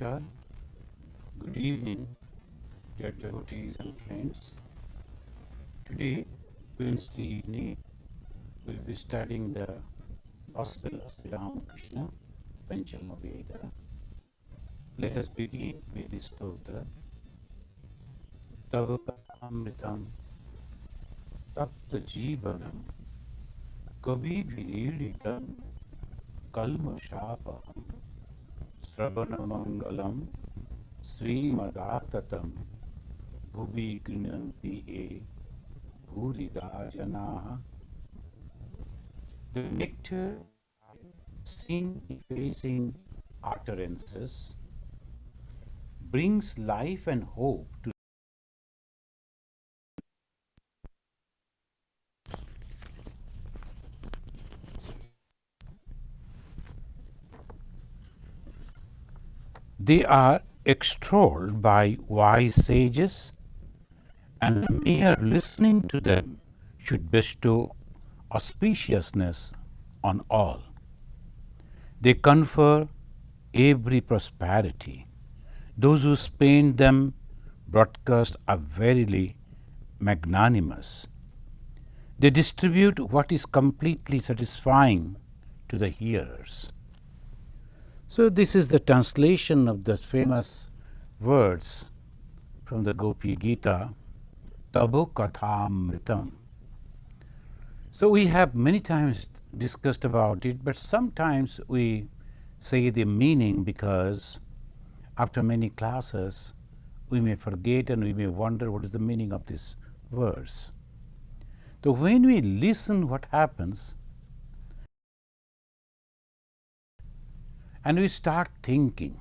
Namaskar. Good evening, dear devotees and friends. Today, Wednesday evening, we'll be studying the Gospel of Sri Ramakrishna, Panchama Veda. Let us begin with this stotra. Tava Amritam Tapta Jivanam Kavi Viriritam Kalma Shapaham Sravana Mangalam Srimadatatam Bhuvi Grinanti E Bhurida Janaha. The nectar sin effacing utterances brings life and hope to they are extolled by wise sages, and mere listening to them should bestow auspiciousness on all. They confer every prosperity. Those who spend them broadcast are verily magnanimous. They distribute what is completely satisfying to the hearers. So this is the translation of the famous words from the Gopi Gita, Tabo Kathamritam. So we have many times discussed about it, but sometimes we say the meaning because after many classes we may forget and we may wonder what is the meaning of this verse. So when we listen, what happens? And we start thinking,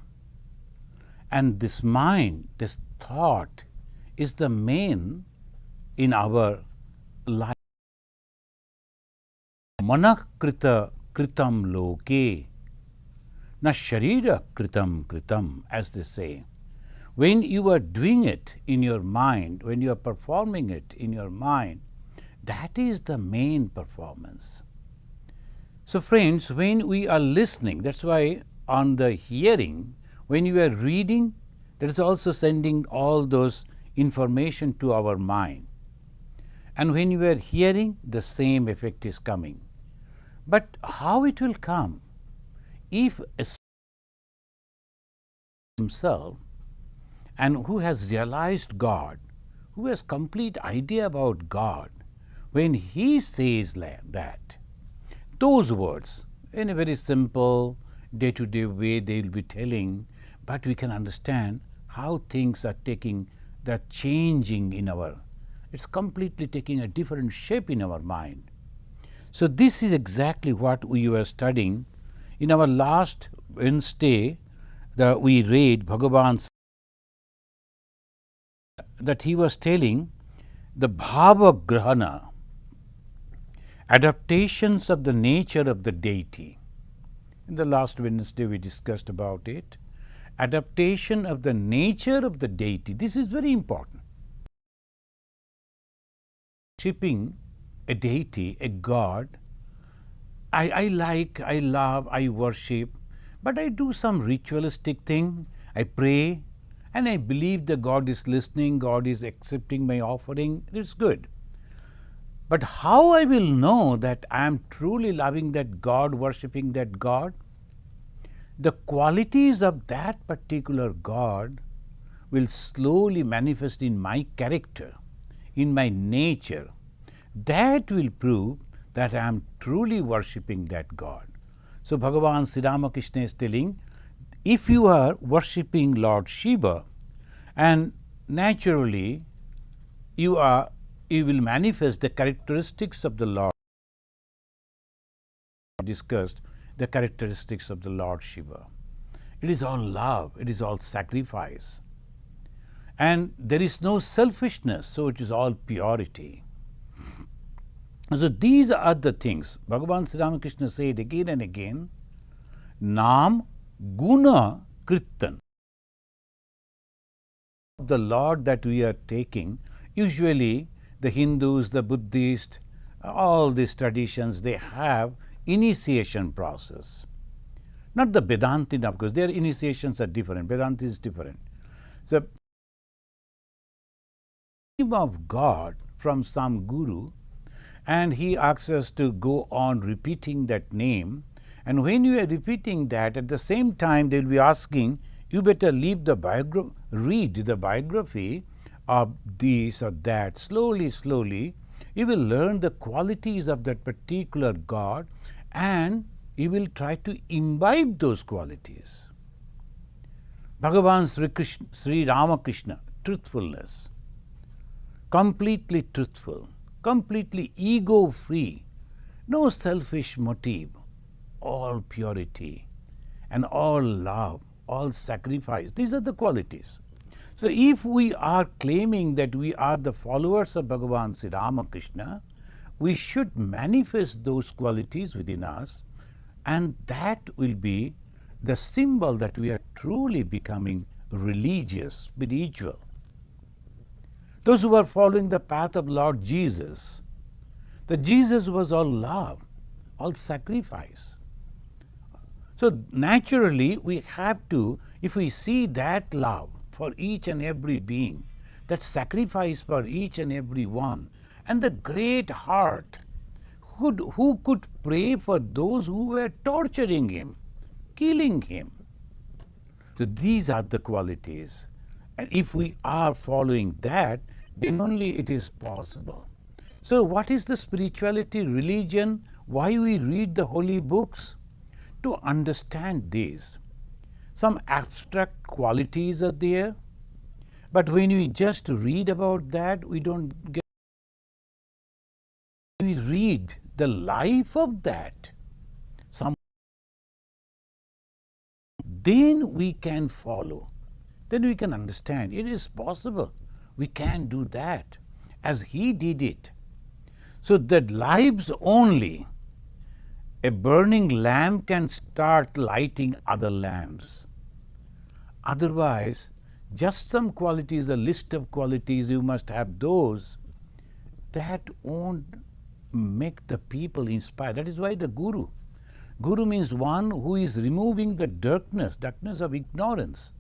and this mind, this thought is the main in our life. Manah krita kritam loke, na sharira kritam kritam, as they say. When you are doing it in your mind, when you are performing it in your mind, that is the main performance. So friends, when we are listening, that's why on the hearing, when you are reading, that is also sending all those information to our mind. And when you are hearing, the same effect is coming. But how it will come? If a himself and who has realized God, who has complete idea about God, when he says like that, those words in a very simple day-to-day way they will be telling, but we can understand how things are they're changing in it's completely taking a different shape in our mind. So this is exactly what we were studying. In our last Wednesday, we read Bhagavan that he was telling the bhava grahana, adaptations of the nature of the deity. In the last Wednesday we discussed about it. Adaptation of the nature of the deity. This is very important. Worshipping a deity, a God, I like, I love, I worship, but I do some ritualistic thing. I pray and I believe that God is listening, God is accepting my offering. It's good. But how I will know that I am truly loving that God, worshipping that God? The qualities of that particular God will slowly manifest in my character, in my nature. That will prove that I am truly worshipping that God. So Bhagavan Sri Ramakrishna is telling, if you are worshipping Lord Shiva, and naturally you will manifest the characteristics of the Lord. Discussed the characteristics of the Lord Shiva. It is all love, it is all sacrifice. And there is no selfishness, so it is all purity. So these are the things. Bhagavan Sri Ramakrishna said again and again, Nam Guna Kirtan. The Lord that we are taking, usually the Hindus, the Buddhists, all these traditions, they have initiation process. Not the Vedanta, of course, their initiations are different. Vedanta is different. So, name of God from some guru, and he asks us to go on repeating that name. And when you are repeating that, at the same time they will be asking, you better read the biography of this or that. Slowly, slowly, you will learn the qualities of that particular God, and you will try to imbibe those qualities. Bhagavan Sri Ramakrishna, truthfulness, completely truthful, completely ego-free, no selfish motive, all purity and all love, all sacrifice. These are the qualities. So, if we are claiming that we are the followers of Bhagavan Sri Ramakrishna, we should manifest those qualities within us, and that will be the symbol that we are truly becoming religious, spiritual. Those who are following the path of Lord Jesus, the Jesus was all love, all sacrifice. So naturally we have to, if we see that love for each and every being, that sacrifice for each and every one, and the great heart, who could pray for those who were torturing him, killing him. So these are the qualities. And if we are following that, then only it is possible. So what is the spirituality, religion? Why we read the holy books? To understand this. Some abstract qualities are there, but when we just read about that, we don't get. We read the life of that, then we can follow. Then we can understand it is possible. We can do that as he did it. So that lives only, a burning lamp can start lighting other lamps. Otherwise, just some qualities, a list of qualities, you must have those, that won't make the people inspired. That is why the Guru. Guru means one who is removing the darkness of ignorance.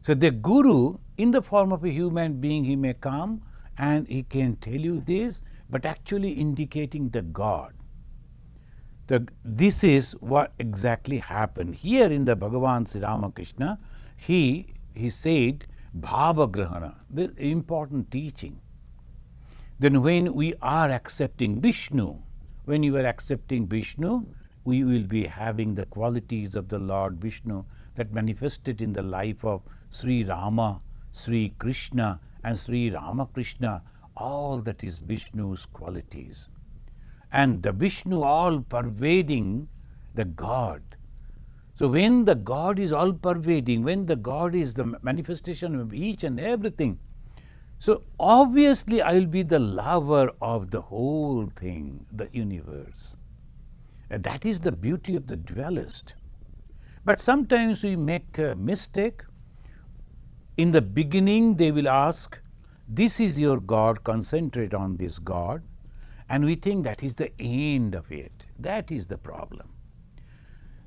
So the Guru, in the form of a human being, he may come and he can tell you this, but actually indicating the God. This is what exactly happened. Here in the Bhagavan Sri Ramakrishna, he said, Bhava Grahana, the important teaching. Then when we are accepting Vishnu, when you are accepting Vishnu, we will be having the qualities of the Lord Vishnu that manifested in the life of Sri Rama, Sri Krishna and Sri Ramakrishna. All that is Vishnu's qualities. And the Vishnu all pervading the God. So when the God is all pervading, when the God is the manifestation of each and everything, so obviously I will be the lover of the whole thing, the universe. And that is the beauty of the dualist. But sometimes we make a mistake. In the beginning they will ask, this is your God, concentrate on this God. And we think that is the end of it. That is the problem.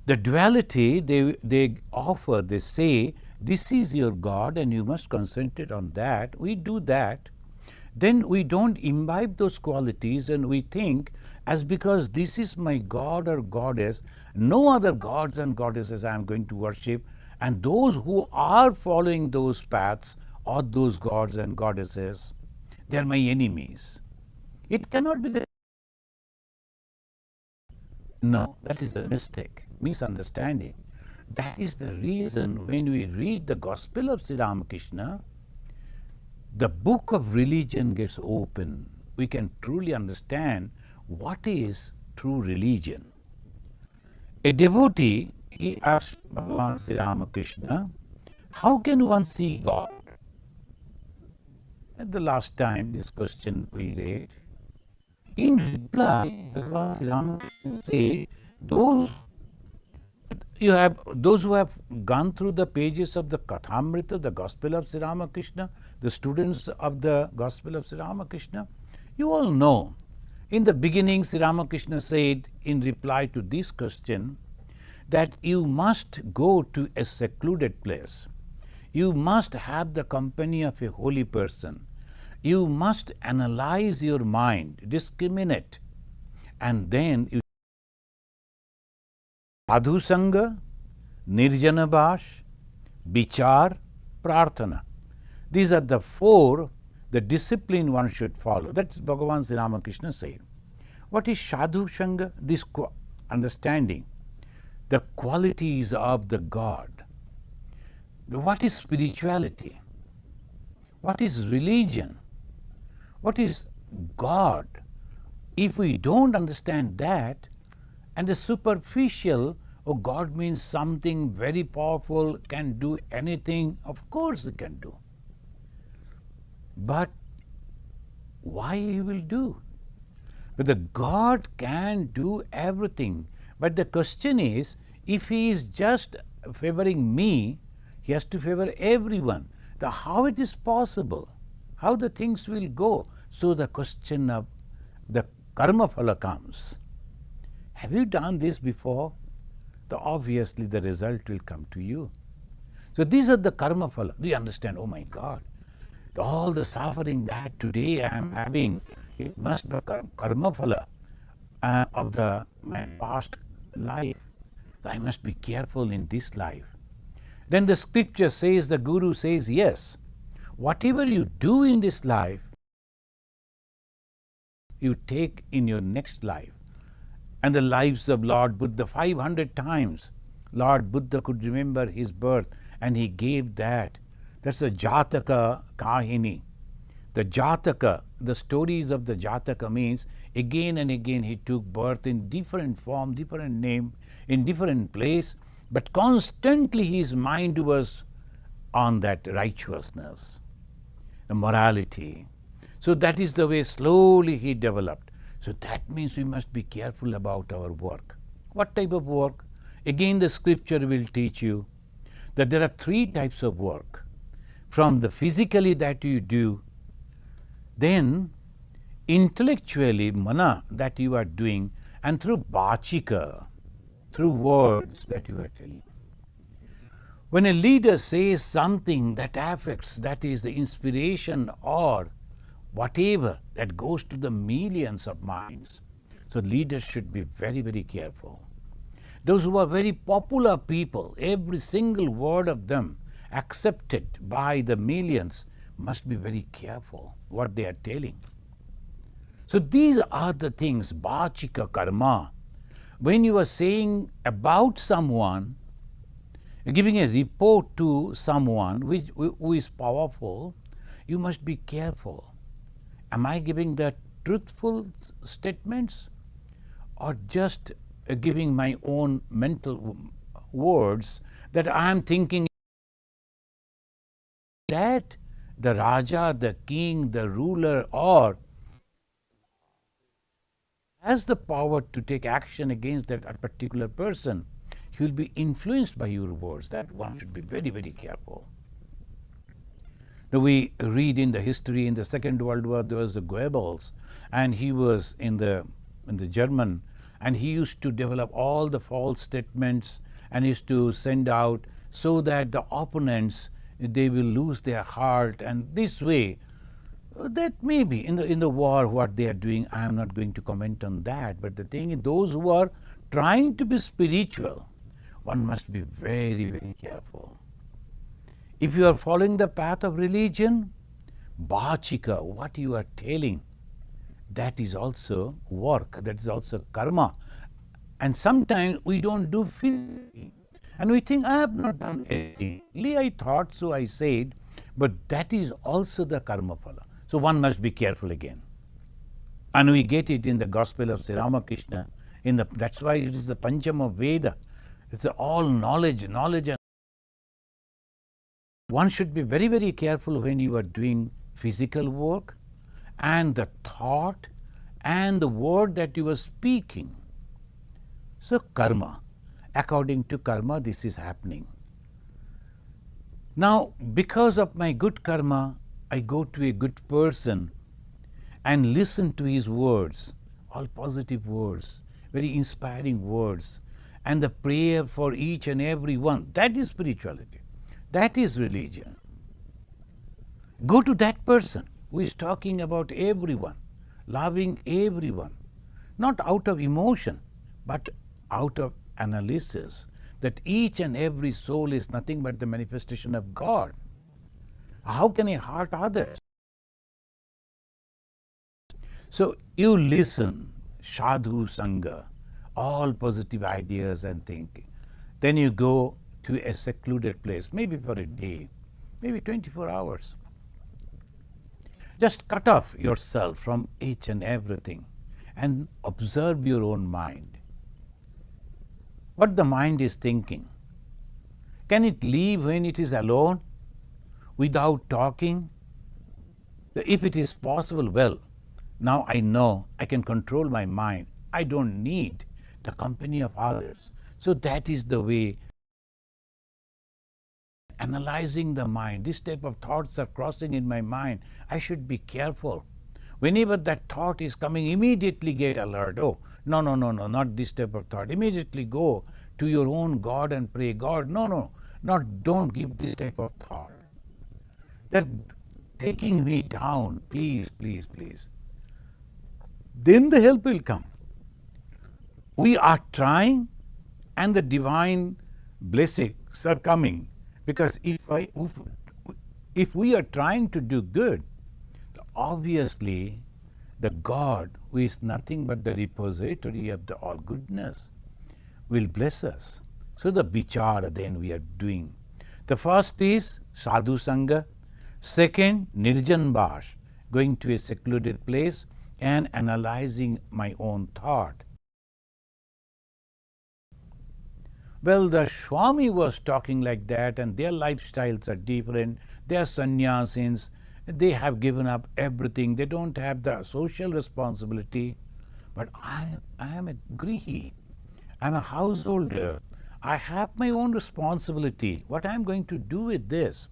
The duality they offer, they say, this is your God and you must concentrate on that. We do that. Then we don't imbibe those qualities and we think, as because this is my God or goddess, no other gods and goddesses I am going to worship, and those who are following those paths or those gods and goddesses, they are my enemies. It cannot be that. No, that is a mistake, misunderstanding. That is the reason when we read the Gospel of Sri Ramakrishna, the book of religion gets open. We can truly understand what is true religion. A devotee, he asked Bhagavan Sri Ramakrishna, how can one see God? At the last time this question we read, in reply, Bhagavan Sri Ramakrishna said, those who have gone through the pages of the Kathamrita, the Gospel of Sri Ramakrishna, the students of the Gospel of Sri Ramakrishna, you all know. In the beginning, Sri Ramakrishna said, in reply to this question, that you must go to a secluded place. You must have the company of a holy person. You must analyze your mind, discriminate, and then you sadhu sanga, nirjana bhash, vichar, prarthana. These are the four, the discipline one should follow. That's Bhagavan Sri Ramakrishna said. What is sadhu sanga? This understanding the qualities of the God. What is spirituality? What is religion? What is God? If we don't understand that, and the superficial, oh, God means something very powerful, can do anything, of course it can do. But why he will do? But the God can do everything. But the question is, if he is just favoring me, he has to favor everyone. How it is possible? How the things will go? So the question of the karma phala comes. Have you done this before? Obviously the result will come to you. So these are the karma phala. Do you understand? Oh my God, all the suffering that today I am having, it must be karma phala of my past life. So I must be careful in this life. Then the scripture says, the Guru says, yes, whatever you do in this life, you take in your next life. And the lives of Lord Buddha, 500 times, Lord Buddha could remember his birth and he gave that. That's the Jataka Kahini. The Jataka, the stories of the Jataka means again and again he took birth in different form, different name, in different place, but constantly his mind was on that righteousness, the morality. So that is the way slowly he developed. So that means we must be careful about our work. What type of work? Again the scripture will teach you that there are three types of work. From the physically that you do, then intellectually, mana, that you are doing, and through bachika, through words that you are telling. When a leader says something that affects, that is the inspiration or whatever, that goes to the millions of minds. So leaders should be very, very careful. Those who are very popular people, every single word of them accepted by the millions, must be very careful what they are telling. So these are the things, bachika karma. When you are saying about someone, giving a report to someone who is powerful, you must be careful. Am I giving the truthful statements or just giving my own mental words that I am thinking that the Raja, the king, the ruler, or has the power to take action against that particular person, he will be influenced by your words. That one should be very, very careful. Now we read in the history in the Second World War, there was a Goebbels, and he was in the German, and he used to develop all the false statements and used to send out so that the opponents, they will lose their heart, and this way, that may be in the war what they are doing. I am not going to comment on that, but the thing is, those who are trying to be spiritual, one must be very, very careful. If you are following the path of religion, bachika, what you are telling, that is also work, that is also karma. And sometimes we don't do physically. And we think, I have not done anything. Only I thought, so I said, but that is also the karma phala. So one must be careful again. And we get it in the Gospel of Sri Ramakrishna. That's why it is the Panchama Veda. It's all knowledge. And one should be very, very careful when you are doing physical work and the thought and the word that you are speaking. So karma. According to karma, this is happening. Now, because of my good karma, I go to a good person and listen to his words, all positive words, very inspiring words. and the prayer for each and every one. That is spirituality. That is religion. Go to that person who is talking about everyone, loving everyone, not out of emotion, but out of analysis that each and every soul is nothing but the manifestation of God. How can I hurt others? So you listen, sadhu sangha, all positive ideas and thinking. Then you go to a secluded place, maybe for a day, maybe 24 hours. Just cut off yourself from each and everything and observe your own mind. What the mind is thinking. Can it leave when it is alone without talking? If it is possible, well, now I know I can control my mind. I don't need the company of others. So that is the way. Analyzing the mind, this type of thoughts are crossing in my mind. I should be careful. Whenever that thought is coming, immediately get alert. Oh, no, not this type of thought. Immediately go to your own God and pray, God, don't give this type of thought. They're taking me down, please. Then the help will come. We are trying and the divine blessings are coming. Because if we are trying to do good, obviously the God, who is nothing but the repository of the all goodness, will bless us. So the vichara then we are doing. The first is sadhu sangha. Second, nirjan bash, going to a secluded place and analyzing my own thought. Well, the Swami was talking like that, and their lifestyles are different. They are sannyasins. They have given up everything. They don't have the social responsibility. But I am a grihi. I'm a householder. I have my own responsibility. What I'm going to do with this?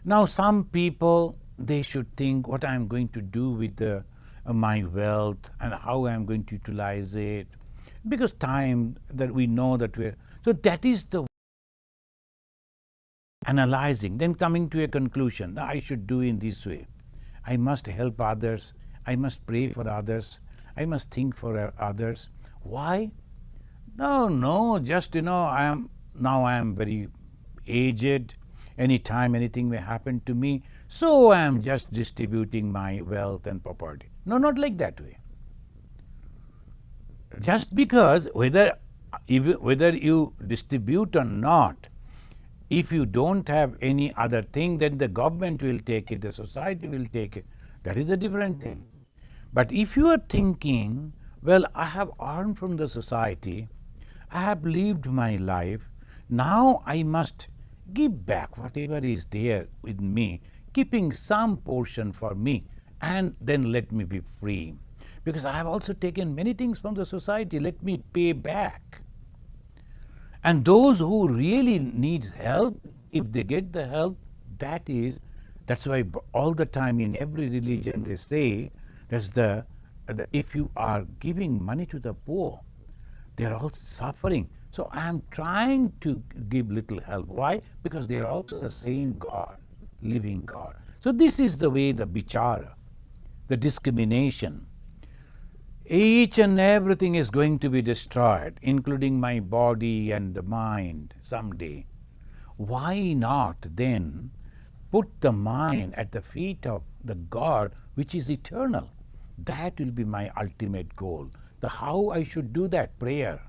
Now, some people, they should think what I'm going to do with my wealth and how I'm going to utilize it. Because time that we know that we're... So that is the analyzing, then coming to a conclusion. I should do in this way. I must help others. I must pray for others. I must think for others. Why? No, just I am very aged. Anytime anything may happen to me, so I am just distributing my wealth and property. No, not like that way. Just because whether you distribute or not, if you don't have any other thing, then the government will take it, the society will take it. That is a different thing. But if you are thinking, well, I have earned from the society, I have lived my life, now I must give back whatever is there with me, keeping some portion for me, and then let me be free. Because I have also taken many things from the society, let me pay back. And those who really needs help, if they get the help, that's why all the time in every religion they say, that's if you are giving money to the poor, they are also suffering. So I am trying to give little help. Why? Because they are also the same God, living God. So this is the way the vichara, the discrimination. Each and everything is going to be destroyed, including my body and mind someday. Why not then put the mind at the feet of the God which is eternal? That will be my ultimate goal. How I should do that? Prayer.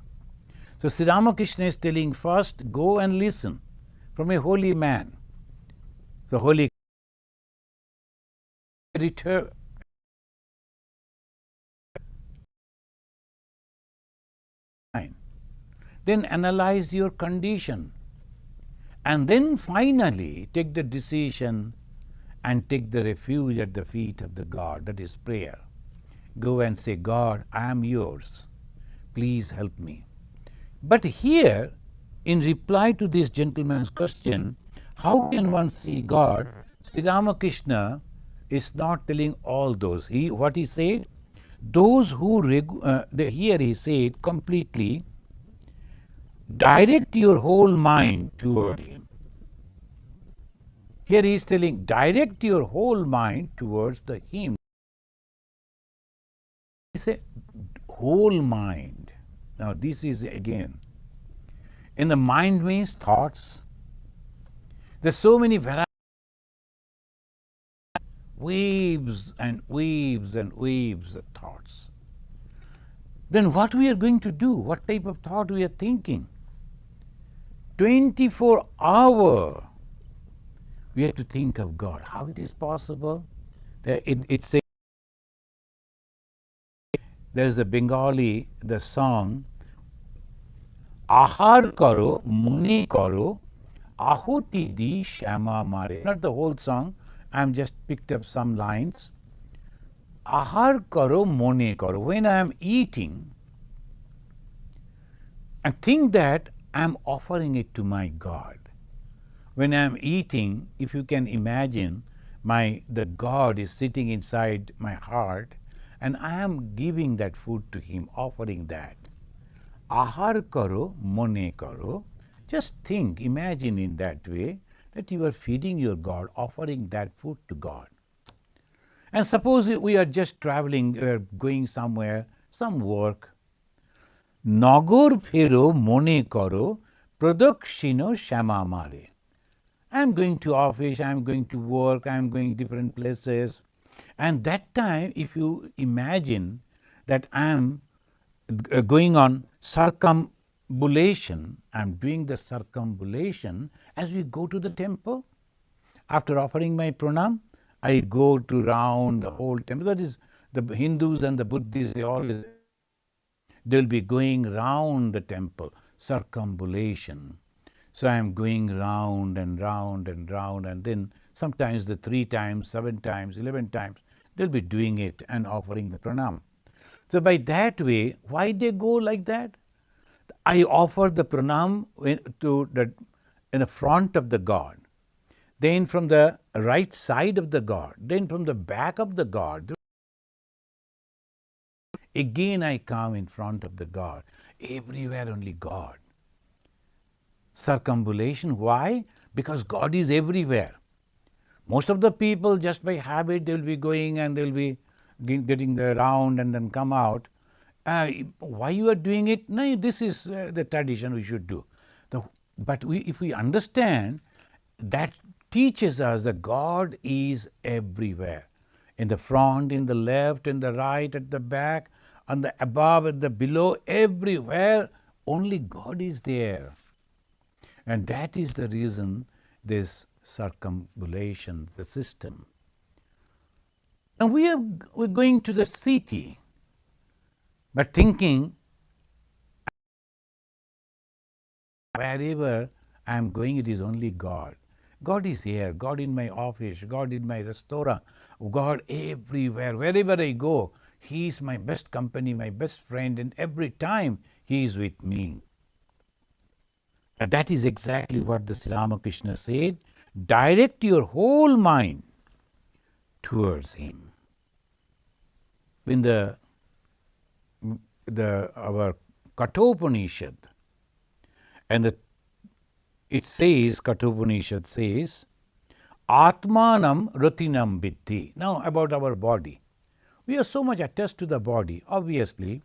So Sri Ramakrishna is telling, first go and listen from a holy man. So holy return. Then analyze your condition, and then finally take the decision and take the refuge at the feet of the God, that is prayer. Go and say, God, I am yours. Please help me. But here, in reply to this gentleman's question, how can one see God? Sri Ramakrishna is not telling all those. What he said, those who, here he said completely, direct your whole mind toward Him. Here he is telling, direct your whole mind towards the Him. He said, whole mind. Now, this is again, in the mind means thoughts. There's so many varieties, waves and waves and waves of thoughts. Then what we are going to do? What type of thought we are thinking? 24 hours we have to think of God. How it is possible? It says, there's a Bengali, the song, Ahar karo, mone karo, ahuti di shama mare. Not the whole song, I'm just picked up some lines. Ahar karo, mone karo. When I am eating, and think that I am offering it to my God. When I am eating, if you can imagine, the God is sitting inside my heart, and I am giving that food to Him, offering that. Ahar karo, mone karo. Just think, imagine in that way that you are feeding your God, offering that food to God. And suppose we are just traveling, we are going somewhere, some work. Nagor phero mone karo, pradakshino shama mare. I am going to office, I am going to work, I am going different places. And that time, if you imagine that I am going on circumambulation, I am doing the circumambulation as we go to the temple. After offering my pranam, I go to round the whole temple. That is, the Hindus and the Buddhists, they'll be going round the temple, circumambulation. So I am going round and round and round, and then sometimes the 3 times, 7 times, 11 times, they'll be doing it and offering the pranam. So by that way, why they go like that? I offer the pranam in the front of the God, then from the right side of the God, then from the back of the God. Again I come in front of the God. Everywhere only God. Circumambulation. Why? Because God is everywhere. Most of the people, just by habit, they will be going and they will be getting the round and then come out. Why you are doing it? No, this is the tradition we should do. But if we understand, that teaches us that God is everywhere. In the front, in the left, in the right, at the back, on the above, at the below, everywhere, only God is there. And that is the reason this circumambulation, the system. And we're going to the city, but thinking, wherever I am going, it is only God. God is here, God in my office, God in my restaurant, God everywhere. Wherever I go, He is my best company, my best friend, and every time He is with me. And that is exactly what the Ramakrishna said. Direct your whole mind towards Him. In our Kathopanishad, and it says, Kathopanishad says, Atmanam Ratinam Viddhi. Now about our body. We are so much attached to the body. Obviously,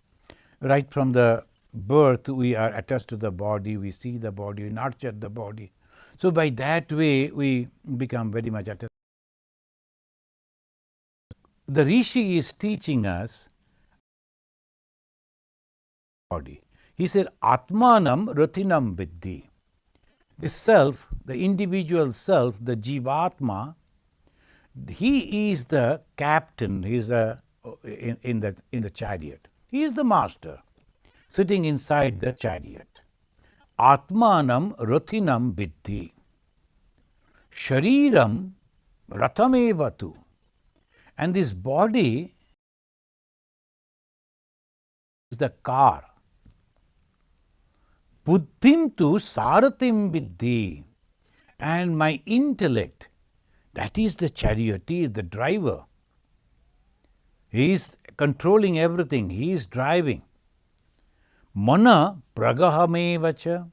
right from the birth we are attached to the body, we see the body, we nurture the body. So by that way we become very much attached. The Rishi is teaching us body. He said, Atmanam Ratinam Viddhi. The self, the individual self, the Jivatma, he is the captain, he is in the chariot. He is the master, sitting inside the chariot. Atmanam Rathinam Viddhi. Shariram Rathamevatu. And this body is the car. Buddhim tu saratim viddhi. And my intellect, that is the chariot, he is the driver. He is controlling everything, he is driving. Mana pragahamevacha.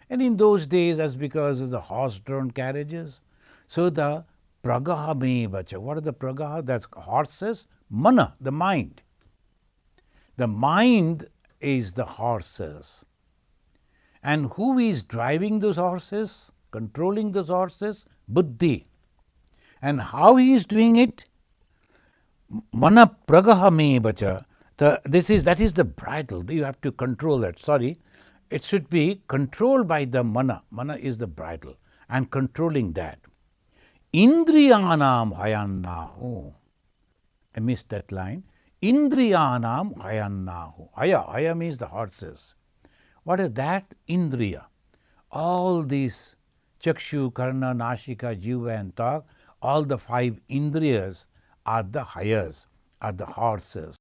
And in those days, as because of the horse-drawn carriages, so the pragaha me vacha. What are the pragaha? That's horses. Mana, the mind. The mind is the horses. And who is driving those horses, controlling those horses? Buddhi. And how he is doing it? Mana pragaha me vacha. That is the bridle. You have to control that. Sorry. It should be controlled by the mana. Mana is the bridle. And controlling that. Indriyanam hayannahu. I missed that line. Indriyanam hayannahu. Haya means the horses. What is that? Indriya. All these chakshu, karna, nashika, jiva and tak, all the 5 indriyas are the hayas, are the horses.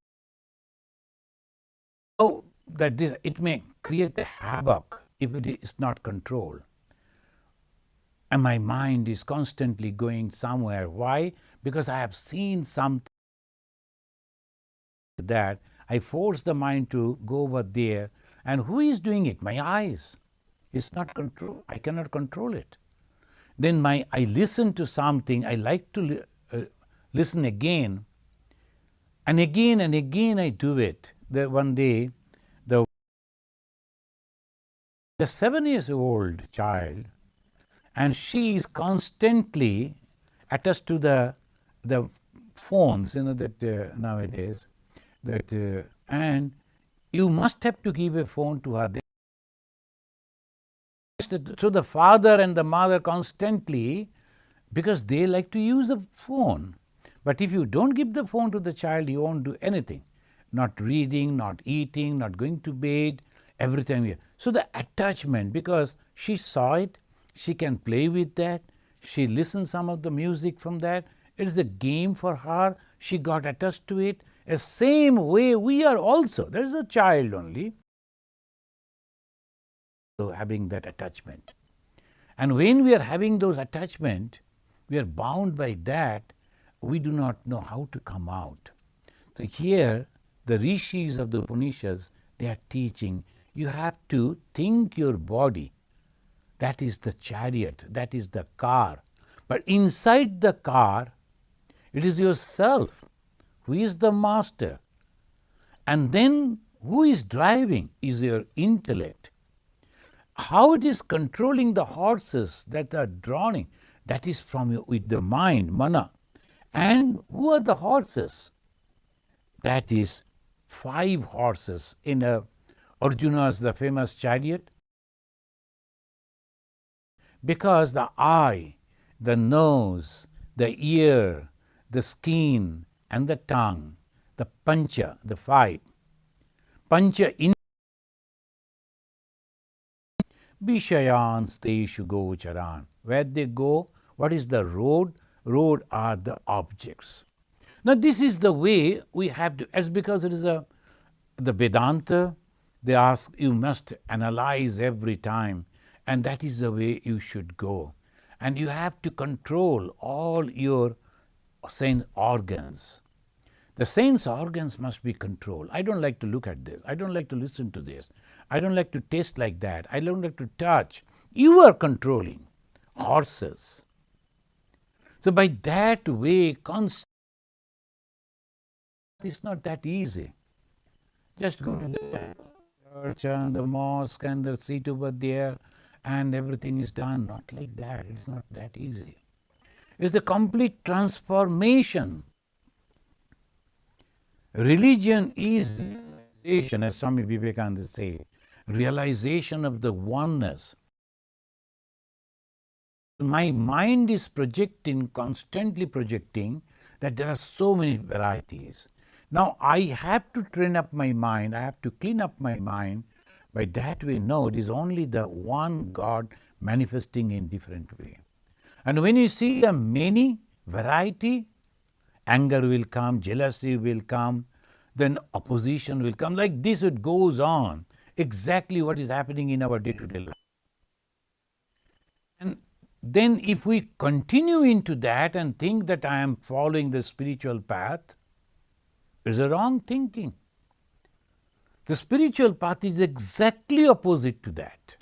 So that it may create a havoc if it is not controlled. And my mind is constantly going somewhere. Why? Because I have seen something that I force the mind to go over there. And who is doing it? My eyes. It's not control. I cannot control it. Then I listen to something. I like to listen again. And again I do it. One day, the 7-year-old child, and she is constantly attached to the phones, that nowadays, and you must have to give a phone to her. So the father and the mother constantly, because they like to use the phone. But if you don't give the phone to the child, he won't do anything. Not reading, not eating, not going to bed, every time. So the attachment, because she saw it, she can play with that, she listens some of the music from that, it is a game for her, she got attached to it. The same way we are also, there is a child only, so having that attachment. And when we are having those attachment, we are bound by that, we do not know how to come out. So here, the rishis of the Upanishads, they are teaching, you have to think your body, that is the chariot, that is the car. But inside the car, it is yourself who is the master. And then who is driving is your intellect. How it is controlling the horses that are drowning, that is from with the mind, mana. And who are the horses? That is 5 horses in Arjuna's, the famous chariot. Because the eye, the nose, the ear, the skin and the tongue, the pancha, the 5. Pancha in Bishayans Teshu Gocharan. Where they go, what is the road? Road are the objects. Now this is the way we have to, as because it is the Vedanta, they ask you must analyze every time, and that is the way you should go. And you have to control all your sense organs. The sense organs must be controlled. I don't like to look at this. I don't like to listen to this. I don't like to taste like that. I don't like to touch. You are controlling horses. So by that way, it's not that easy. Just go to the church and the mosque and the seat over there and everything is done. Not like that. It's not that easy. It's the complete transformation. Religion is realization, as Swami Vivekananda said, realization of the oneness. My mind is projecting, constantly projecting, that there are so many varieties. Now I have to train up my mind, I have to clean up my mind. By that we know it is only the one God manifesting in different way. And when you see the many variety, anger will come, jealousy will come, then opposition will come. Like this it goes on, exactly what is happening in our day-to-day life. And then if we continue into that and think that I am following the spiritual path, it's a wrong thinking. The spiritual path is exactly opposite to that.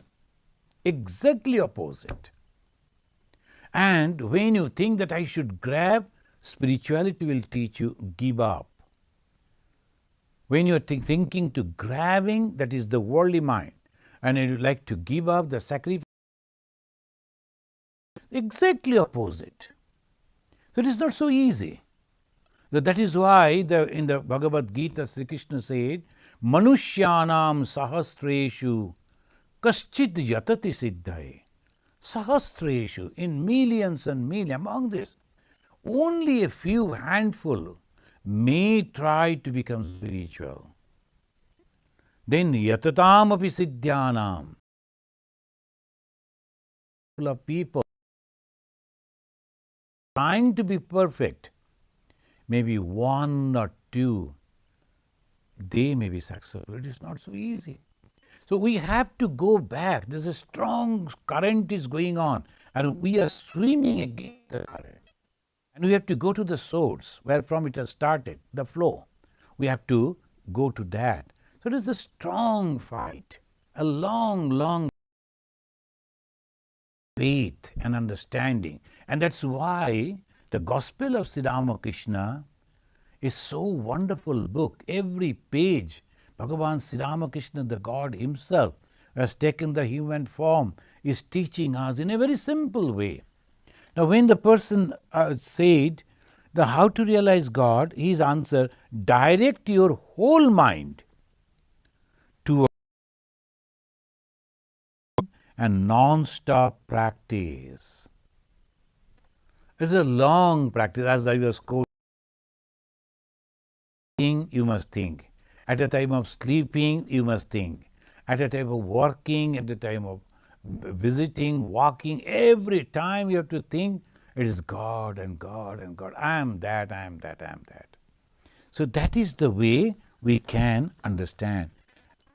Exactly opposite. And when you think that I should grab, spirituality will teach you give up. When you're thinking to grabbing, that is the worldly mind, and you like to give up the sacrifice, exactly opposite. So it is not so easy. So that is why in the Bhagavad Gita, Sri Krishna said, Manushyanam sahasreshu kaschit yatati siddhaye. Sahasreshu, in millions and millions, among this, only a few handful may try to become spiritual. Then yatatam api siddhyanam, of people trying to be perfect, maybe one or two, they may be successful. It is not so easy. So we have to go back. There's a strong current is going on, and we are swimming against the current. And we have to go to the source where from it has started, the flow. We have to go to that. So it is a strong fight, a long, long faith and understanding. And that's why the Gospel of Sri Ramakrishna is so wonderful book. Every page, Bhagavan Sri Ramakrishna, the God himself, who has taken the human form, is teaching us in a very simple way. Now, when the person said the how to realize God, his answer, direct your whole mind to and non-stop practice. It's a long practice. As I was quoting, you must think. At a time of sleeping, you must think. At a time of working, at a time of visiting, walking, every time you have to think, it is God and God and God. I am that, I am that, I am that. So that is the way we can understand.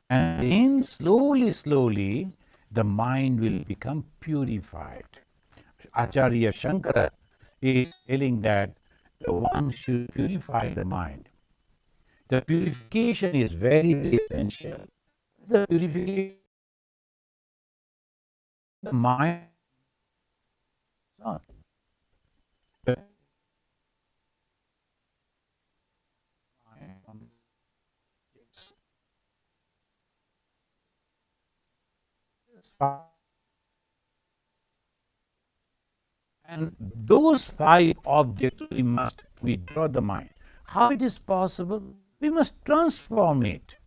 And then slowly, slowly, the mind will become purified. Acharya Shankara is telling that one should purify the mind. The purification is very, very essential. The purification of the mind. And those 5 objects we must withdraw the mind. How it is possible? We must transform it.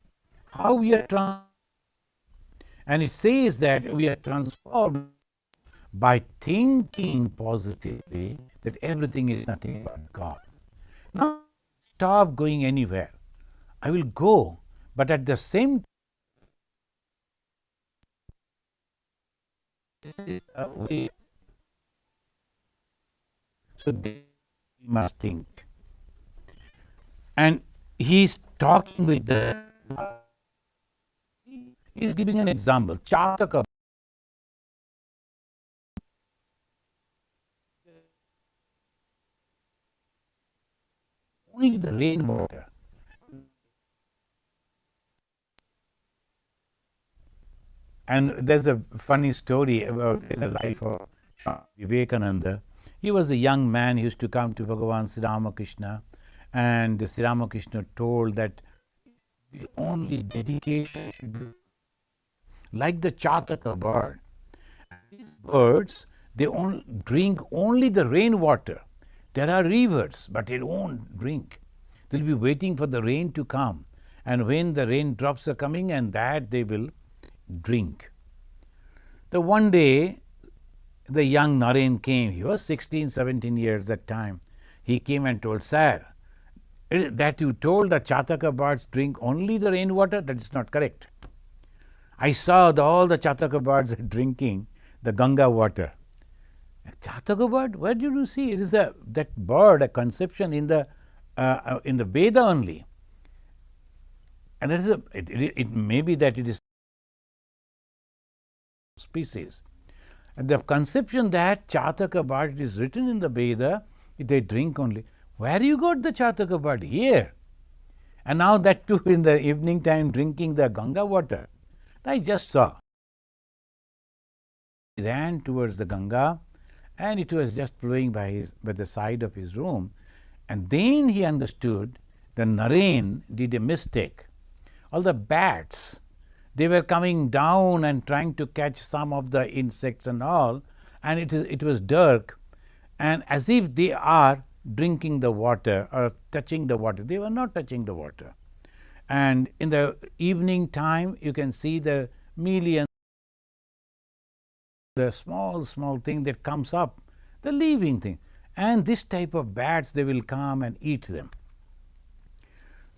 How we are transformed? And it says that we are transformed by thinking positively that everything is nothing but God. Now, stop going anywhere. I will go, but at the same time, this is a way. So we must think. And he's talking with the, he's giving an example. Chataka. Only the rainwater. And there's a funny story about in the life of Vivekananda. He was a young man, he used to come to Bhagavan Sri Ramakrishna, and Sri Ramakrishna told that the only dedication should be like the Chataka bird. These birds, they drink only the rainwater. There are rivers, but they won't drink. They'll be waiting for the rain to come. And when the raindrops are coming, and that they will drink. The one day, the young Naren came. He was 16, 17 years that time. He came and told, Sir, that you told the Chataka birds drink only the rainwater, that is not correct. I saw all the Chataka birds drinking the Ganga water. Chataka bird, where did you see? It is that bird, a conception in the Veda only. And that is it may be that it is species. And the conception that Chataka bird is written in the Veda, they drink only. Where you got the Chataka bird? Here. And now that too in the evening time drinking the Ganga water. I just saw. ran towards the Ganga, and it was just flowing by the side of his room. And then he understood the Naren did a mistake. All the bats, they were coming down and trying to catch some of the insects and all, and it was dark, and as if they are drinking the water or touching the water. They were not touching the water. And in the evening time, you can see the millions, the small thing that comes up, the living thing. And this type of bats, they will come and eat them.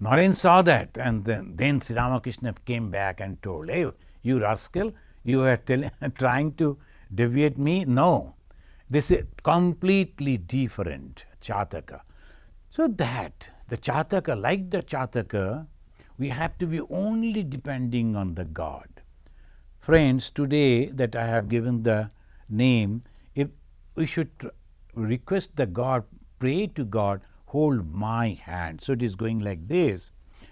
Naren saw that, and then Sri Ramakrishna came back and told, "Hey, you rascal, you are trying to deviate me? No, this is completely different Chataka." So that the Chataka, like the Chataka, we have to be only depending on the God. Friends, today that I have given the name, if we should request the God, pray to God, hold my hand. So it is going like this,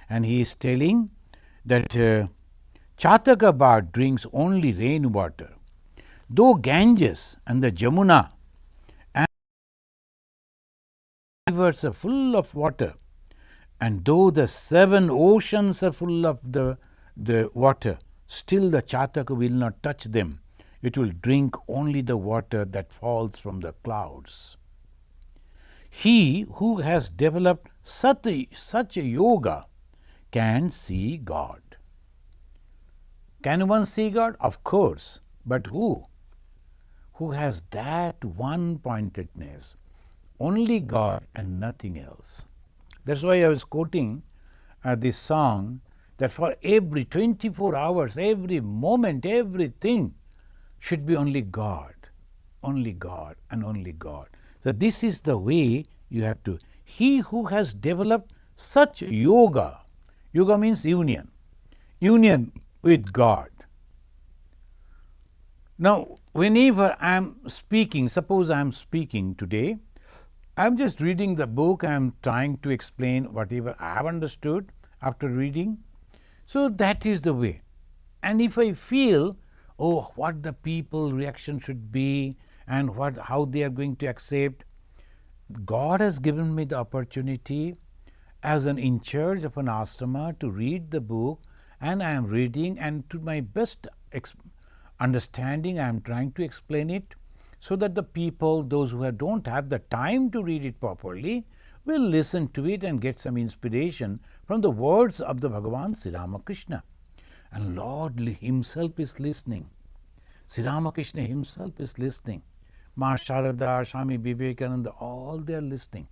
and he is telling that Chataka bird drinks only rainwater. Though Ganges and the Jamuna and rivers are full of water, and though the 7 oceans are full of the water, still the Chataka will not touch them. It will drink only the water that falls from the clouds. He who has developed such a yoga can see God. Can one see God? Of course. But who? Who has that one-pointedness? Only God and nothing else. That's why I was quoting this song, that for every 24 hours, every moment, everything should be only God and only God. So this is the way you have to. He who has developed such yoga, yoga means union with God. Now, whenever I am speaking, suppose I am speaking today, I am just reading the book, I am trying to explain whatever I have understood after reading. So that is the way. And if I feel, oh, what the people reaction should be and how they are going to accept, God has given me the opportunity as an in charge of an ashrama to read the book, and I am reading, and to my best understanding I am trying to explain it, so that the people, those who don't have the time to read it properly, will listen to it and get some inspiration from the words of the Bhagavan Sri Ramakrishna. And Lord himself is listening. Sri Ramakrishna himself is listening. Ma Sharada, Swami Vivekananda, all they are listening.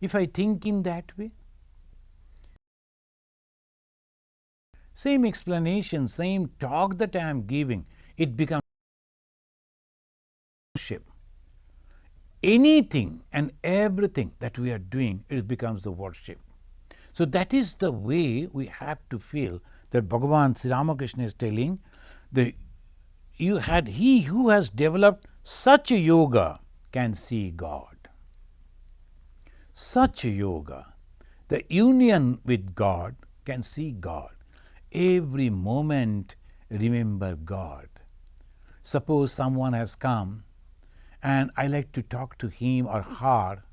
If I think in that way, same explanation, same talk that I am giving, it becomes worship. Anything and everything that we are doing, it becomes the worship. So that is the way we have to feel, that Bhagavan Sri Ramakrishna is telling, he who has developed such a yoga can see God. Such a yoga, the union with God, can see God. Every moment remember God. Suppose someone has come and I like to talk to him or her,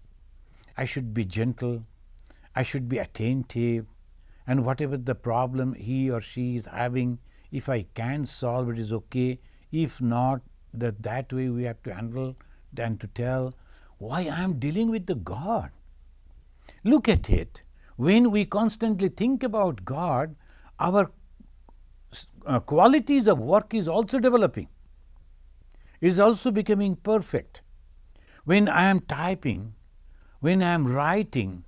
I should be gentle, I should be attentive, and whatever the problem he or she is having, if I can solve it is okay. If not, that way we have to handle and to tell why I am dealing with the God. Look at it. When we constantly think about God, our qualities of work is also developing. It is also becoming perfect. When I am typing, when I am writing,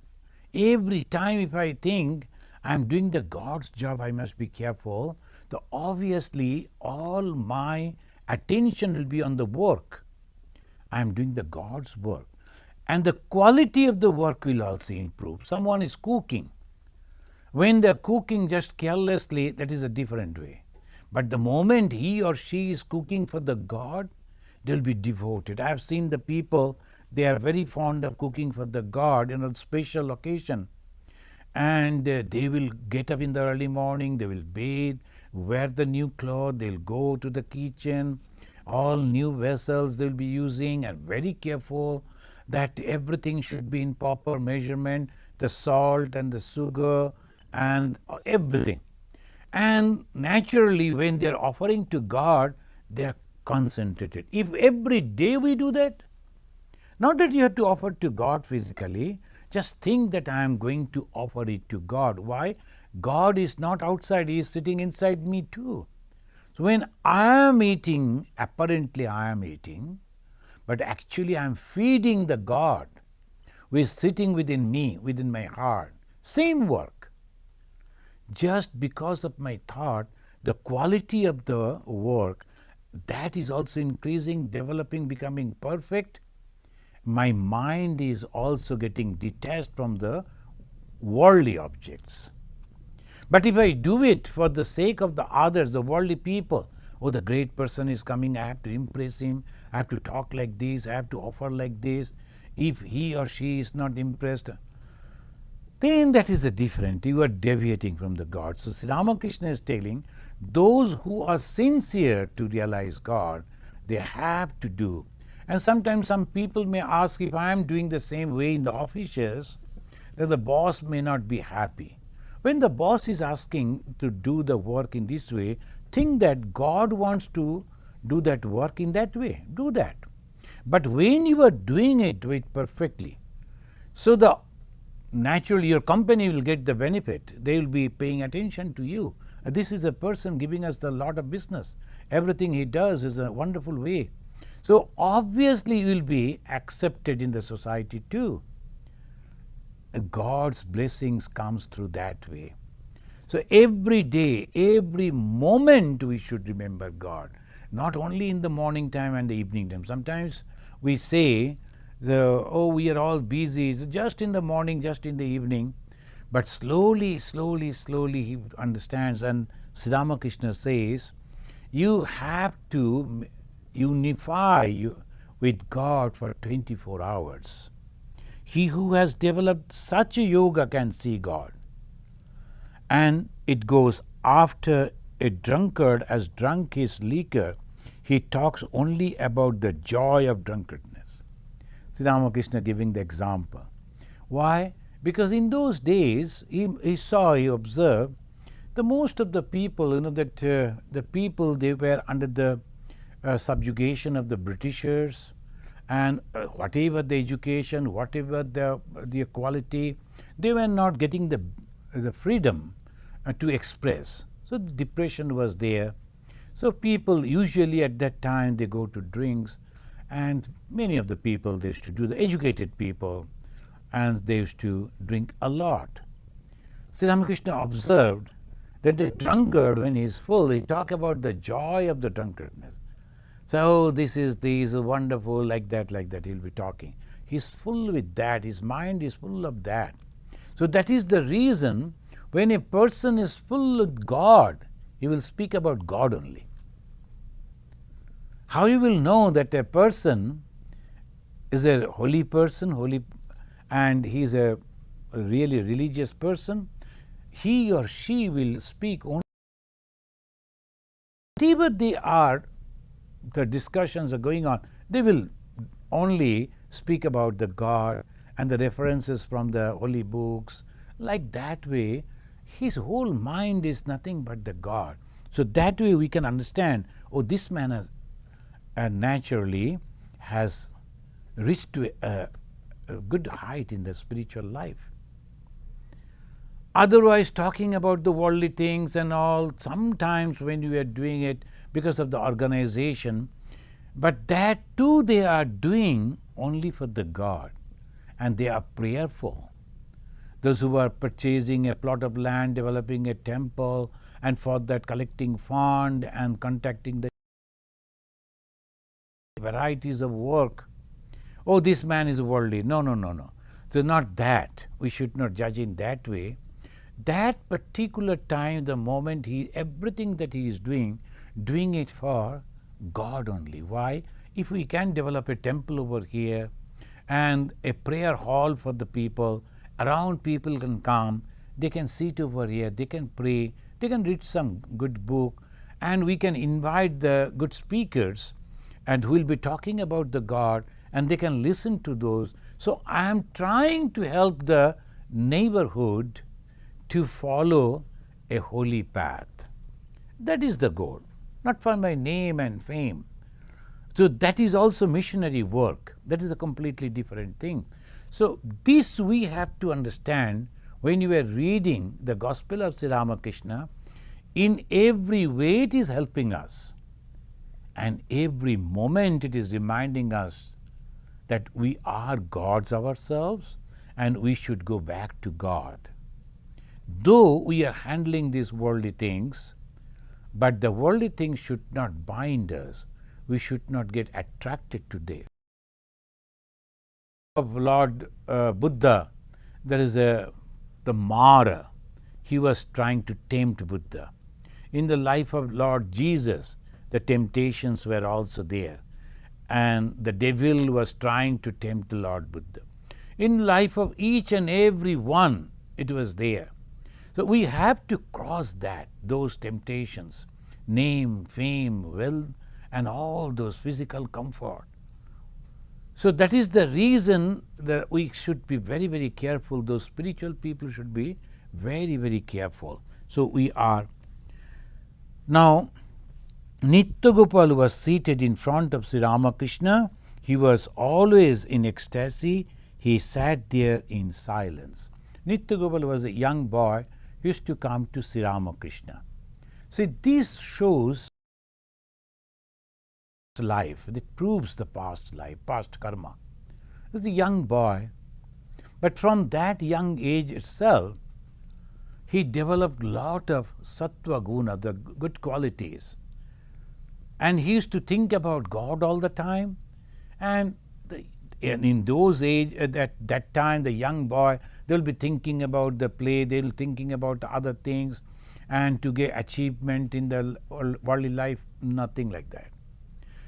every time if I think I am doing the God's job, I must be careful. So obviously all my attention will be on the work. I am doing the God's work. And the quality of the work will also improve. Someone is cooking. When they are cooking just carelessly, that is a different way. But the moment he or she is cooking for the God, they will be devoted. I have seen the people, they are very fond of cooking for the God in a special occasion. And they will get up in the early morning, they will bathe, wear the new clothes, they will go to the kitchen, all new vessels they'll be using, and very careful that everything should be in proper measurement, the salt and the sugar and everything. And naturally, when they're offering to God, they're concentrated. If every day we do that, not that you have to offer to God physically, just think that I am going to offer it to God. Why? God is not outside, He is sitting inside me too. So when I am eating, apparently I am eating, but actually I am feeding the God who is sitting within me, within my heart. Same work. Just because of my thought, the quality of the work, that is also increasing, developing, becoming perfect. My mind is also getting detached from the worldly objects. But if I do it for the sake of the others, the worldly people, oh, the great person is coming, I have to impress him, I have to talk like this, I have to offer like this. If he or she is not impressed, then that is a different. You are deviating from the God. So Sri Ramakrishna is telling those who are sincere to realize God, they have to do. And sometimes some people may ask, if I am doing the same way in the offices, then the boss may not be happy. When the boss is asking to do the work in this way, think that God wants to do that work in that way. Do that. But when you are doing it with perfectly, so naturally your company will get the benefit. They will be paying attention to you. This is a person giving us a lot of business. Everything he does is a wonderful way. So obviously you will be accepted in the society too. God's blessings comes through that way. So every day, every moment we should remember God. Not only in the morning time and the evening time. Sometimes we say, we are all busy, just in the morning, just in the evening. But slowly he understands, and Sri Ramakrishna says, you have to unify with God for 24 hours. He who has developed such a yoga can see God. And it goes, after a drunkard has drunk his liquor, he talks only about the joy of drunkenness. Sri Ramakrishna giving the example. Why? Because in those days, he observed, the most of the people, the people, they were under the subjugation of the Britishers, and whatever the education, whatever the equality, they were not getting the freedom to express. So the depression was there. So people usually at that time, they go to drinks, and many of the people, they used to do, the educated people, and they used to drink a lot. Sri Ramakrishna observed that the drunkard, when he is full, he talk about the joy of the drunkardness. So this is wonderful, like that, he'll be talking. He's full with that, his mind is full of that. So that is the reason when a person is full of God, he will speak about God only. How you will know that a person is a holy person, and he is a really religious person? He or she will speak only whatever they are, the discussions are going on, they will only speak about the God and the references from the holy books. Like that way, his whole mind is nothing but the God. So that way we can understand, oh, this man has naturally has reached to a good height in the spiritual life. Otherwise, talking about the worldly things and all, sometimes when you are doing it because of the organization, but that too they are doing only for the God, and they are prayerful. Those who are purchasing a plot of land, developing a temple, and for that collecting fund and contacting the varieties of work. Oh, this man is worldly. No. So not that. We should not judge in that way. That particular time, the moment everything that he is doing it for God only. Why? If we can develop a temple over here and a prayer hall for the people, around people can come, they can sit over here, they can pray, they can read some good book, and we can invite the good speakers, and who will be talking about the God, and they can listen to those. So I am trying to help the neighborhood to follow a holy path. That is the goal, not for my name and fame. So that is also missionary work. That is a completely different thing. So this we have to understand when you are reading the Gospel of Sri Ramakrishna. In every way it is helping us, and every moment it is reminding us that we are gods ourselves and we should go back to God. Though we are handling these worldly things, but the worldly things should not bind us. We should not get attracted to them. Of Lord Buddha, there is the Mara. He was trying to tempt Buddha. In the life of Lord Jesus, the temptations were also there, and the devil was trying to tempt the Lord Buddha. In life of each and every one, it was there. So we have to cross those temptations, name, fame, wealth, and all those physical comfort. So that is the reason that we should be very, very careful. Those spiritual people should be very, very careful. So we are. Now, Nityagopal was seated in front of Sri Ramakrishna. He was always in ecstasy. He sat there in silence. Nityagopal was a young boy who used to come to Sri Ramakrishna. See, this shows life. It proves the past life, past karma. He was a young boy, but from that young age itself, he developed a lot of sattva guna, the good qualities. And he used to think about God all the time. And in those age, at that time, the young boy, they'll be thinking about the play, they'll be thinking about other things, and to get achievement in the worldly life, nothing like that.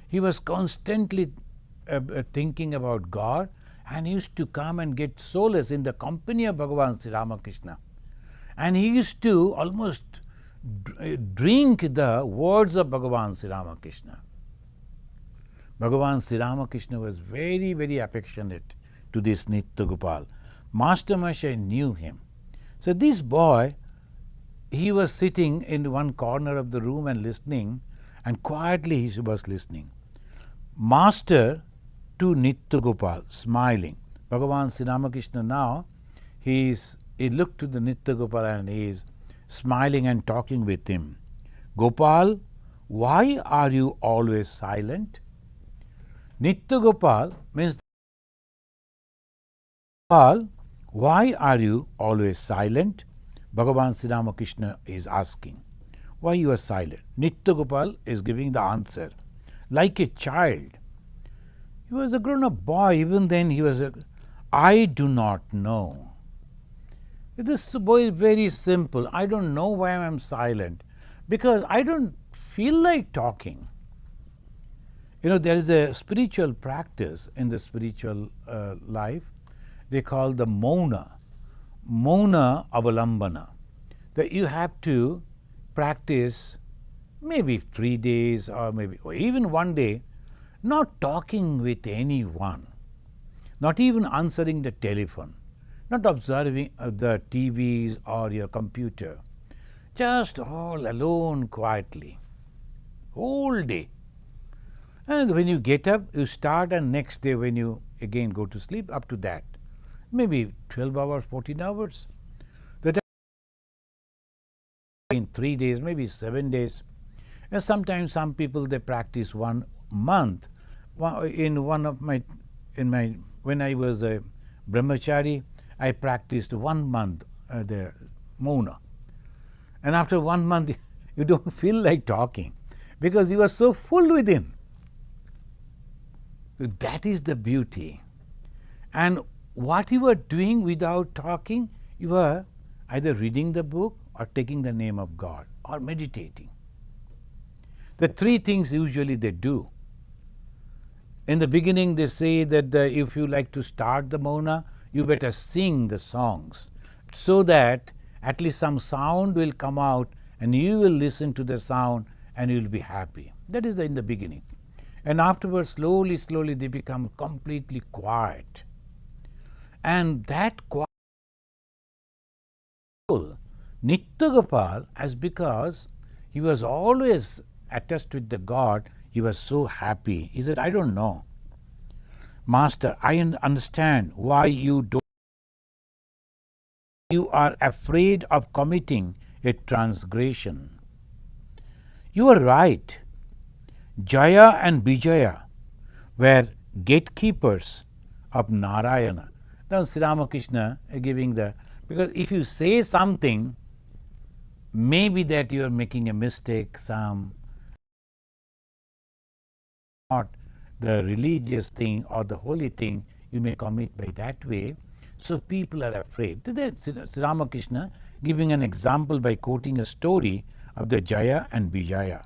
He was constantly thinking about God, and he used to come and get solace in the company of Bhagavan Sri Ramakrishna. And he used to almost drink the words of Bhagavan Sri Ramakrishna. Bhagavan Sri Ramakrishna was very, very affectionate to this Nityagopal. Master Masha knew him. So this boy, he was sitting in one corner of the room and listening, and quietly he was listening. Master to Nityagopal, smiling. Bhagavan Sri Ramakrishna now, he looked to the Nityagopal and he is smiling and talking with him. Gopal, why are you always silent? Nityagopal means, Gopal, why are you always silent? Bhagavan Sri Ramakrishna is asking, why you are silent? Nityagopal is giving the answer, like a child. He was a grown-up boy, even then he was I do not know. This boy is very simple. I don't know why I am silent, because I don't feel like talking. You know, there is a spiritual practice in the spiritual life. They call the Mauna Avalambana. That you have to practice maybe 3 days or even 1 day, not talking with anyone, not even answering the telephone, not observing the TVs or your computer, just all alone quietly, whole day. And when you get up, you start, and next day when you again go to sleep, up to that, maybe 12 hours, 14 hours. That in 3 days, maybe 7 days. And sometimes some people, they practice 1 month. When I was a brahmachari, I practiced 1 month the Mauna. And after 1 month, you don't feel like talking, because you are so full within. So that is the beauty. And what you are doing without talking, you are either reading the book or taking the name of God or meditating. The 3 things usually they do. In the beginning, they say that if you like to start the Mauna, you better sing the songs, so that at least some sound will come out and you will listen to the sound and you will be happy. That is in the beginning. And afterwards, slowly, slowly, they become completely quiet. And that quiet Nityagopal, as because he was always attached with the God, he was so happy. He said, I don't know, Master, I understand why you don't. You are afraid of committing a transgression. You are right. Jaya and Vijaya were gatekeepers of Narayana. Now, Sri Ramakrishna giving the, because if you say something, maybe that you are making a mistake, some not the religious thing or the holy thing, you may commit by that way. So people are afraid. Sri Ramakrishna giving an example by quoting a story of the Jaya and Vijaya.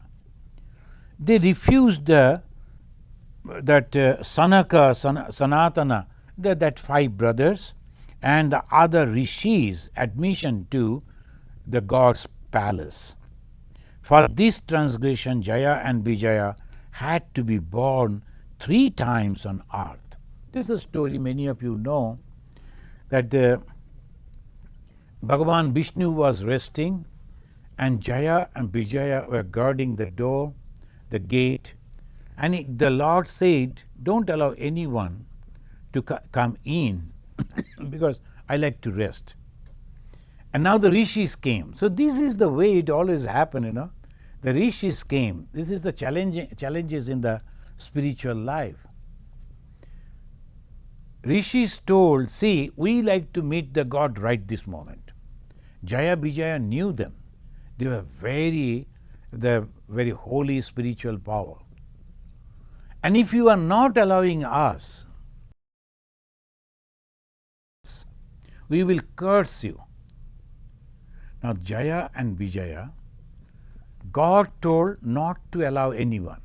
They refused that Sanaka, Sanatana, that 5 brothers and the other rishis admission to the God's palace. For this transgression, Jaya and Vijaya had to be born 3 times on earth. This is a story many of you know, that Bhagavan Vishnu was resting and Jaya and Vijaya were guarding the door, the gate, and the Lord said, don't allow anyone to come in because I like to rest. And now the rishis came. So this is the way it always happened, you know. The rishis came. This is the challenges in the spiritual life. Rishis told, see, we like to meet the God right this moment. Jaya Vijaya knew them. They were very holy spiritual power. And if you are not allowing us, we will curse you. Now, Jaya and Vijaya, God told not to allow anyone.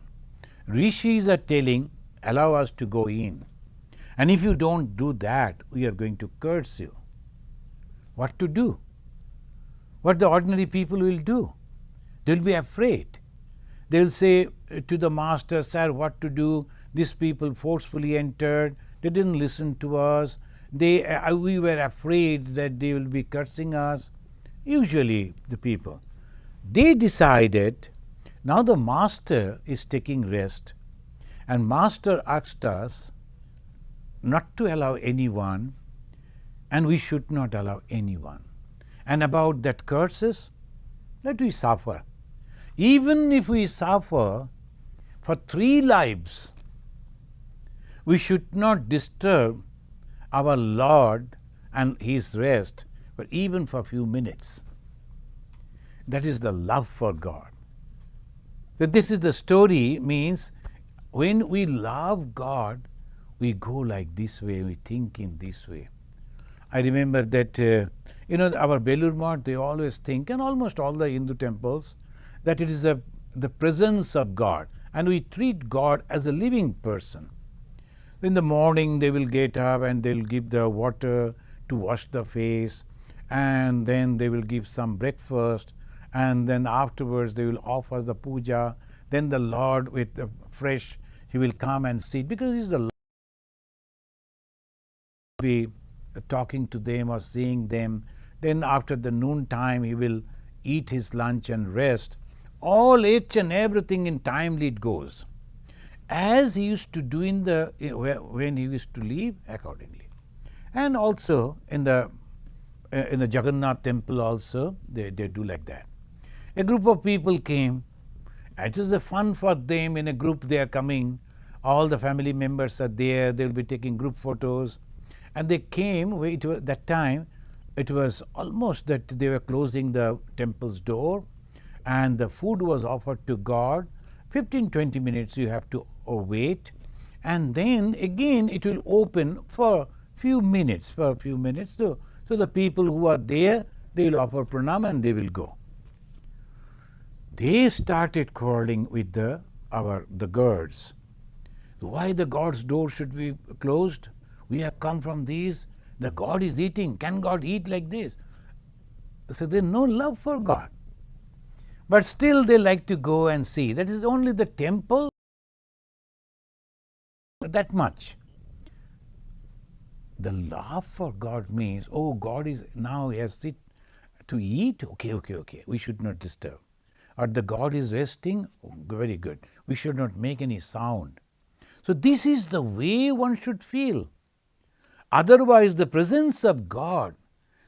Rishis are telling, allow us to go in. And if you don't do that, we are going to curse you. What to do? What the ordinary people will do? They will be afraid. They will say to the master, sir, what to do? These people forcefully entered. They didn't listen to us. We were afraid that they will be cursing us. Usually the people. They decided, now the master is taking rest, and master asked us not to allow anyone, and we should not allow anyone. And about that curses, let we suffer. Even if we suffer for 3 lives, we should not disturb our Lord and his rest, but even for a few minutes. That is the love for God. So this is the story, means when we love God, we go like this way, we think in this way. I remember that, our Belur Math, they always think, and almost all the Hindu temples, that it is the presence of God, and we treat God as a living person. In the morning, they will get up and they will give the water to wash the face, and then they will give some breakfast, and then afterwards they will offer the puja. Then the Lord with the fresh, he will come and sit, because he is the Lord. Be talking to them or seeing them. Then after the noon time, he will eat his lunch and rest. All each and everything in timely it goes, as he used to do when he used to leave, accordingly. And also in the Jagannath temple also they do like that. A group of people came. It was a fun for them. In a group they are coming. All the family members are there. They will be taking group photos. And they came, that time it was almost that they were closing the temple's door, and the food was offered to God. 15-20 minutes you have to wait, and then again it will open for few minutes. So the people who are there, they will offer pranam and they will go. They started quarreling with the guards. Why the God's door should be closed? We have come from these. The God is eating. Can God eat like this? So there is no love for God. But still they like to go and see. That is only the temple. that much. The love for God means, oh, God is now he has sit to eat, okay, we should not disturb. Or the God is resting, oh, very good, we should not make any sound. So this is the way one should feel. Otherwise, the presence of God,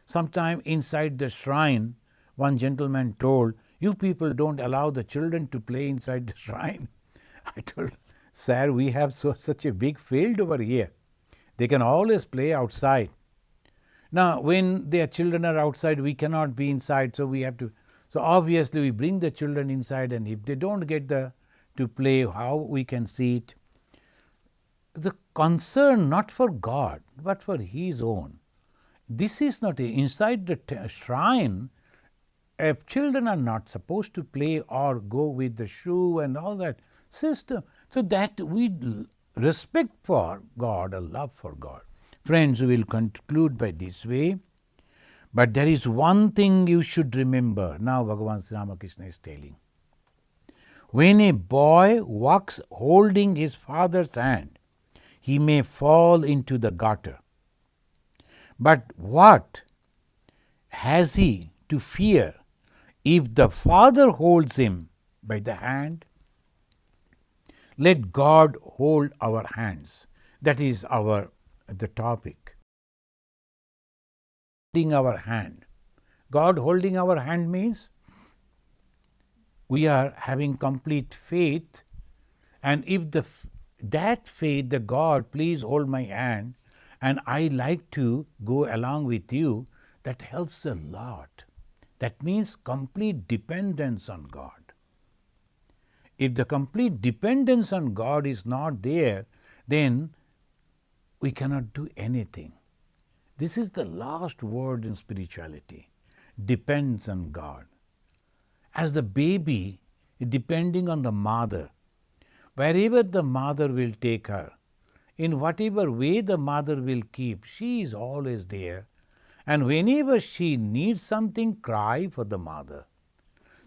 sometime inside the shrine, one gentleman told, you people don't allow the children to play inside the shrine. I told, sir, we have such a big field over here. They can always play outside. Now, when their children are outside, we cannot be inside, so we have to. So obviously, we bring the children inside, and if they don't get to play, how we can see it? The concern not for God, but for his own. This is not inside the shrine. If children are not supposed to play or go with the shoe and all that system, so that we respect for God, a love for God. Friends, we will conclude by this way. But there is one thing you should remember. Now Bhagavan Sri Ramakrishna is telling. When a boy walks holding his father's hand, he may fall into the gutter. But what has he to fear if the father holds him by the hand? Let God hold our hands. That is the topic. Holding our hand. God holding our hand means we are having complete faith, and if that faith, the God, please hold my hand, and I like to go along with you, that helps a lot. That means complete dependence on God. If the complete dependence on God is not there, then we cannot do anything. This is the last word in spirituality. Depends on God. As the baby, depending on the mother, wherever the mother will take her, in whatever way the mother will keep, she is always there. And whenever she needs something, cry for the mother.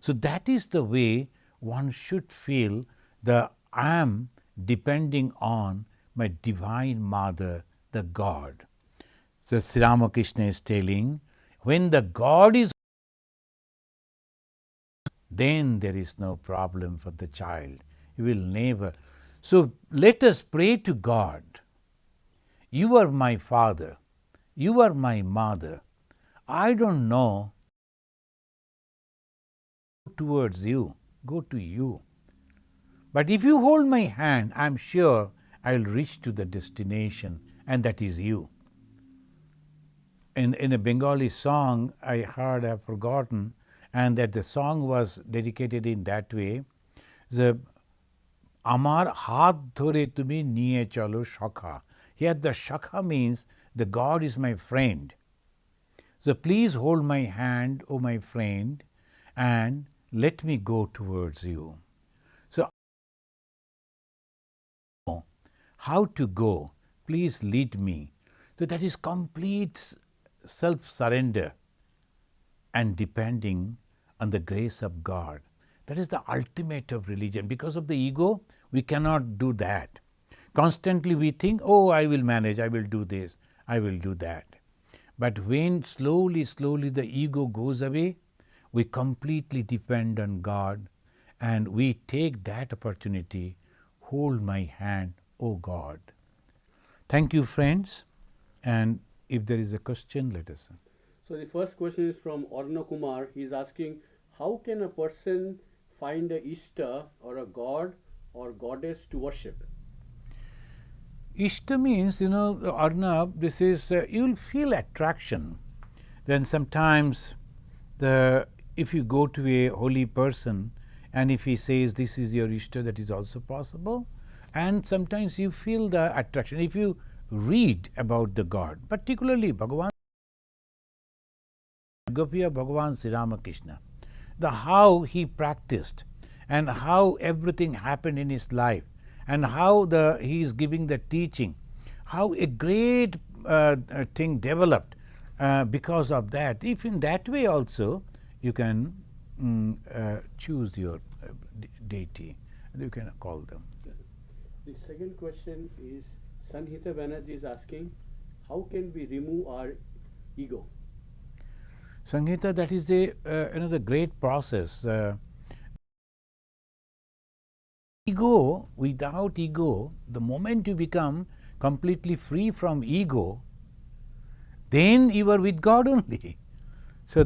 So that is the way one should feel I am depending on my divine mother, the God. So Sri Ramakrishna is telling, when the God is, then there is no problem for the child. He will never. So let us pray to God. You are my father. You are my mother. I don't know towards you. Go to you. But if you hold my hand, I am sure I will reach to the destination, and that is you. In a Bengali song I heard, I have forgotten, and that the song was dedicated in that way. The Amar haat dhore tumi niye chalo shakha. Here the shakha means the God is my friend. So please hold my hand, O my friend, and let me go towards you. So how to go? Please lead me. So that is complete self-surrender and depending on the grace of God. That is the ultimate of religion. Because of the ego, we cannot do that. Constantly we think, oh, I will manage, I will do this, I will do that. But when slowly the ego goes away, we completely depend on God, and we take that opportunity. Hold my hand, O God. Thank you, friends. And if there is a question, let us. So the first question is from Arna Kumar. He is asking, how can a person find a Ishta or a god or goddess to worship? Ishta means, Arna, this is, you will feel attraction. Then sometimes if you go to a holy person and if he says this is your Ishta, that is also possible. And sometimes you feel the attraction. If you read about the God, particularly Bhagavan, biography of Bhagavan Sri Ramakrishna, how he practiced and how everything happened in his life, and how he is giving the teaching, how a great thing developed because of that. If in that way also you can choose your deity, you can call them. The second question is Sanhita Banerjee is asking, how can we remove our ego? Sangeeta, that is a the great process. Ego, without ego, the moment you become completely free from ego, then you are with God only. So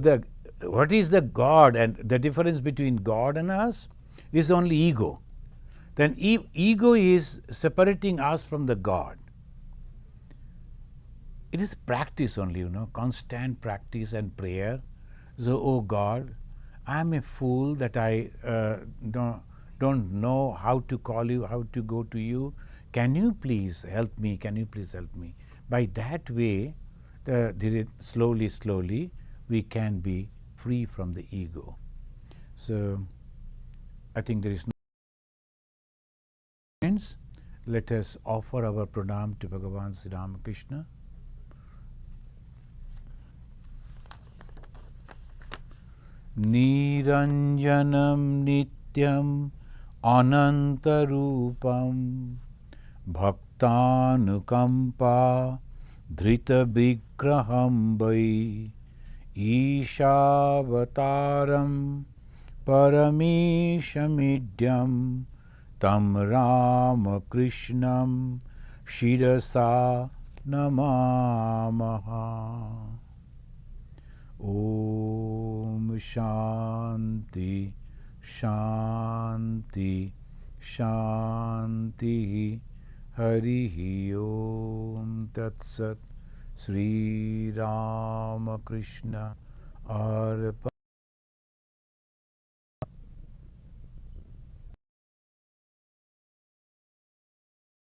what is the God, and the difference between God and us is only ego. Then ego is separating us from the God. It is practice only, constant practice and prayer. So, oh God, I am a fool that I don't know how to call you, how to go to you. Can you please help me? Can you please help me? By that way, slowly, we can be free from the ego. So, I think there is no friends. Let us offer our pranam to Bhagavan Sri Ramakrishna. Niranjanam nityam anantarupam bhaktanukampa dhrita vigraham vai Ishavataram parameshamidyam tam Ramakrishnam shirasa namamaha. Om Shanti Shanti Shanti Harihi Om Tat Sat Sri Ramakrishna Arpa